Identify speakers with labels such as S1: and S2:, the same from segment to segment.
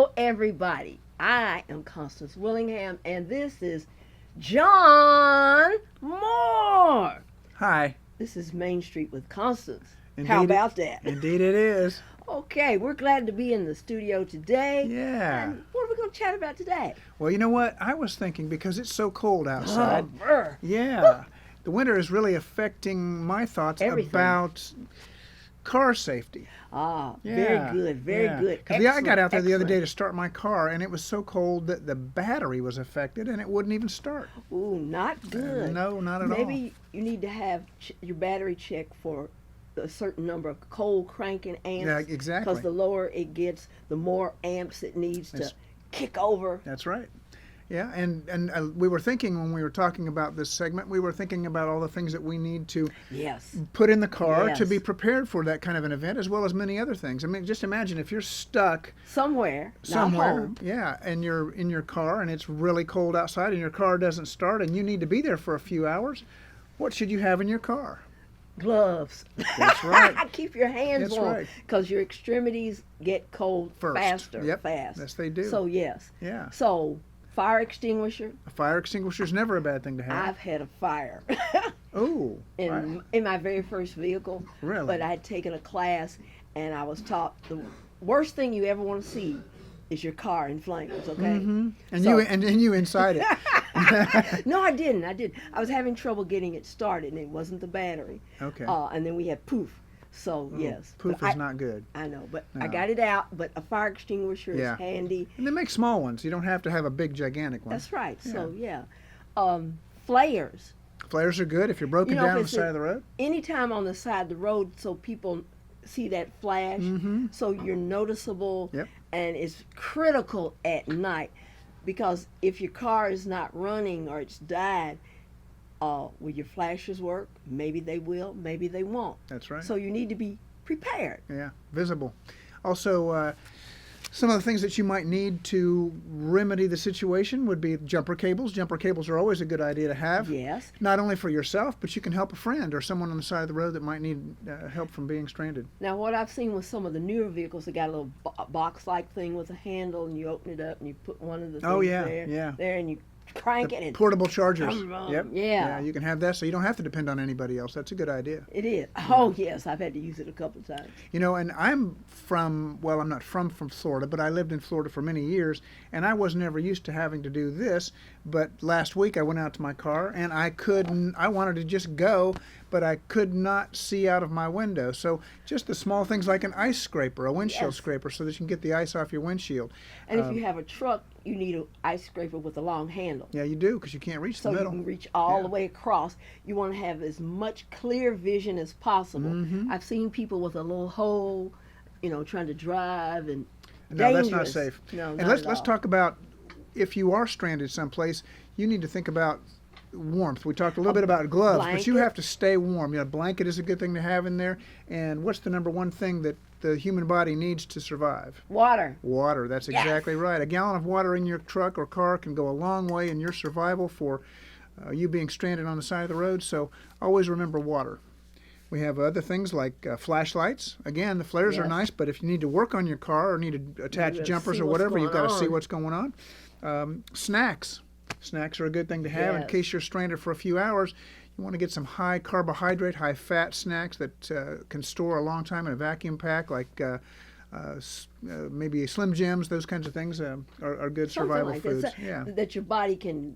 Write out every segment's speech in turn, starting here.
S1: Hello, everybody. I am Constance Willingham, and this is John Moore.
S2: Hi.
S1: This is Main Street with Constance.
S2: Indeed
S1: How about that?
S2: Indeed it is.
S1: Okay, we're glad to be in the studio today.
S2: Yeah.
S1: And what are we going to chat about today?
S2: Well, you know what? I was thinking, because it's so cold outside.
S1: Brr.
S2: Yeah. The winter is really affecting my thoughts
S1: Everything.
S2: about car safety.
S1: Ah,
S2: Yeah,
S1: very good, very
S2: yeah.
S1: good.
S2: 'Cause I got out there the other day
S1: excellent.
S2: to start my car, and it was so cold that the battery was affected, and it wouldn't even start.
S1: Ooh, not good.
S2: No, not at all.
S1: Maybe you need to have your battery checked for a certain number of cold cranking amps.
S2: Yeah, exactly.
S1: Because the lower it gets, the more amps it needs to
S2: That's-
S1: kick over.
S2: That's right. Yeah, and we were thinking when we were talking about this segment, we were thinking about all the things that we need to
S1: Yes.
S2: put in the car to
S1: Yes.
S2: be prepared for that kind of an event, as well as many other things. I mean, just imagine if you're stuck
S1: Somewhere. Not
S2: somewhere,
S1: home.
S2: yeah, and you're in your car and it's really cold outside and your car doesn't start and you need to be there for a few hours. What should you have in your car?
S1: Gloves.
S2: That's right.
S1: Keep your hands
S2: That's
S1: warm.
S2: right.
S1: Because your extremities get cold
S2: First.
S1: faster.
S2: Yep.
S1: Fast.
S2: Yes, they do.
S1: So, yes.
S2: Yeah.
S1: So, fire extinguisher.
S2: A fire extinguisher is never a bad thing to have.
S1: I've had a fire.
S2: Oh,
S1: in my very first vehicle.
S2: Really?
S1: But I had taken a class and I was taught the worst thing you ever want to see is your car in flames, okay?
S2: Mm-hmm. And
S1: So-
S2: you inside it.
S1: No, I didn't. I was having trouble getting it started and it wasn't the battery.
S2: Okay.
S1: And then we had poof. So,
S2: Oh,
S1: yes.
S2: Poof
S1: But
S2: is not good.
S1: I know, but I
S2: No.
S1: got it out. But a fire extinguisher
S2: Yeah.
S1: is handy.
S2: And they make small ones. You don't have to have a big, gigantic one.
S1: That's right.
S2: Yeah.
S1: So, yeah. Flares.
S2: Flares are good if you're broken
S1: You know,
S2: down
S1: if
S2: on the
S1: it's
S2: side of the road.
S1: Anytime on the side of the road so people see that flash,
S2: Mm-hmm.
S1: so you're noticeable.
S2: Yep.
S1: And it's critical at night because if your car is not running or it's died, will your flashes work? Maybe they will, maybe they won't.
S2: That's right.
S1: So you need to be prepared.
S2: Yeah, visible. Also, some of the things that you might need to remedy the situation would be jumper cables. Jumper cables are always a good idea to have.
S1: Yes.
S2: Not only for yourself, but you can help a friend or someone on the side of the road that might need help from being stranded.
S1: Now, what I've seen with some of the newer vehicles, they got a little box-like thing with a handle, and you open it up, and you put one of the things
S2: Oh, yeah,
S1: there,
S2: yeah.
S1: there, and you crank
S2: The
S1: it, and
S2: portable chargers. Yep.
S1: Yeah.
S2: You can have that so you don't have to depend on anybody else. That's a good idea.
S1: it is. Oh, yes, I've had to use it a couple of times.
S2: You know, and I'm not from Florida, but I lived in Florida for many years, and I was never used to having to do this. But last week I went out to my car, and I wanted to just go, but I could not see out of my window. So just the small things like an ice scraper, a windshield
S1: Yes.
S2: scraper, so that you can get the ice off your windshield.
S1: And if you have a truck, you need an ice scraper with a long handle.
S2: Yeah, you do, because you can't reach
S1: So
S2: the
S1: you
S2: middle.
S1: can reach all
S2: Yeah.
S1: the way across. You want to have as much clear vision as possible.
S2: Mhm.
S1: I've seen people with a little hole, trying to drive and
S2: No, that's not
S1: dangerous.
S2: safe.
S1: No,
S2: And
S1: not
S2: let's
S1: at
S2: let's
S1: all.
S2: talk about if you are stranded someplace, you need to think about warmth. We talked a little bit about gloves, but you
S1: blanket.
S2: have to stay warm. A blanket is a good thing to have in there. And what's the number one thing that the human body needs to survive?
S1: Water.
S2: Water. That's
S1: Yes.
S2: exactly right. A gallon of water in your truck or car can go a long way in your survival for you being stranded on the side of the road. So always remember water. We have other things like flashlights. Again, the flares are
S1: Yes.
S2: nice, but if you need to work on your car or need to attach
S1: gotta
S2: jumpers
S1: see
S2: or
S1: what's
S2: whatever, you've got
S1: going
S2: to see
S1: on.
S2: what's going on. Snacks. Snacks are a good thing to have in
S1: Yes.
S2: case you're stranded for a few hours. You want to get some high carbohydrate, high fat snacks that can store a long time in a vacuum pack, like maybe Slim Jims. Those kinds of things are good
S1: Something
S2: survival
S1: like
S2: foods.
S1: that.
S2: Yeah.
S1: That your body can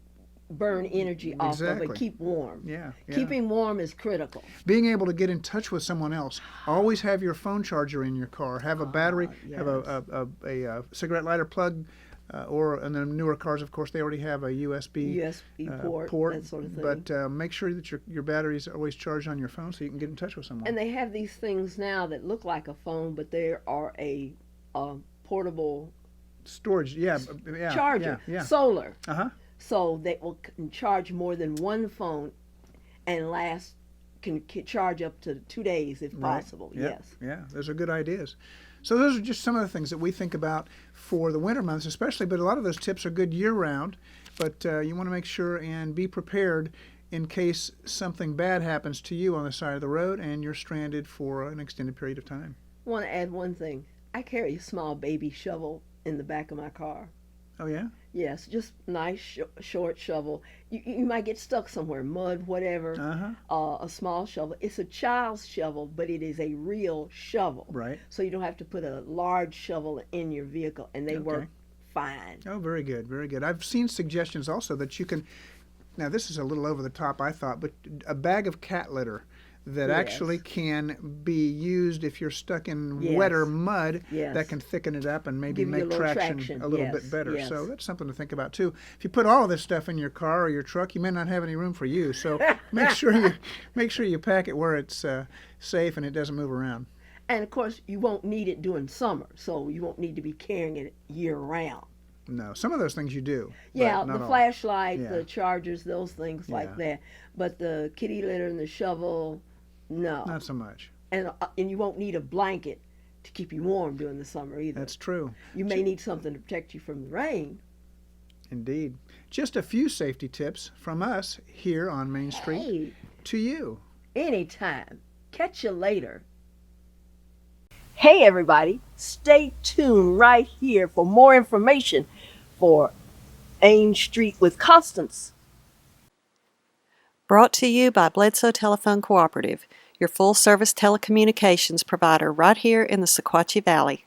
S1: burn energy off of
S2: Exactly.
S1: and keep warm.
S2: Yeah, yeah.
S1: Keeping warm is critical.
S2: Being able to get in touch with someone else. Always have your phone charger in your car. Have a battery. Have a cigarette lighter plug. And the newer cars, of course, they already have a USB
S1: port, that sort of thing.
S2: But make sure that your battery is always charged on your phone so you can get in touch with someone.
S1: And they have these things now that look like a phone, but they are a portable
S2: Storage, yeah,
S1: charger,
S2: yeah.
S1: solar.
S2: Uh-huh.
S1: So they will charge more than one phone and can charge up to 2 days if
S2: Right.
S1: possible.
S2: Yep.
S1: Yes.
S2: Yeah, those are good ideas. So those are just some of the things that we think about for the winter months especially, but a lot of those tips are good year-round. But you want to make sure and be prepared in case something bad happens to you on the side of the road and you're stranded for an extended period of time.
S1: I want to add one thing. I carry a small baby shovel in the back of my car.
S2: Oh yeah.
S1: Yes, just nice short shovel. You might get stuck somewhere, mud, whatever. A small shovel. It's a child's shovel, but it is a real shovel.
S2: Right.
S1: So you don't have to put a large shovel in your vehicle, and they work fine.
S2: Oh, very good, very good. I've seen suggestions also that you can. Now this is a little over the top, I thought, but a bag of cat litter that actually can be used if you're stuck in wetter mud. That can thicken it up and maybe make traction a little bit better. So that's something to think about too. If you put all of this stuff in your car or your truck, you may not have any room for you. So make sure you pack it where it's safe and it doesn't move around.
S1: And of course, you won't need it during summer, so you won't need to be carrying it year round.
S2: No, some of those things you do.
S1: Yeah, the flashlight, the chargers, those things like that. But the kitty litter and the shovel, no.
S2: Not so much.
S1: And you won't need a blanket to keep you warm during the summer either.
S2: That's true.
S1: You may need something to protect you from the rain.
S2: Indeed. Just a few safety tips from us here on Main Street to you.
S1: Anytime. Catch you later. Hey everybody, stay tuned right here for more information for Main Street with Constance.
S3: Brought to you by Bledsoe Telephone Cooperative, your full-service telecommunications provider right here in the Sequatchie Valley.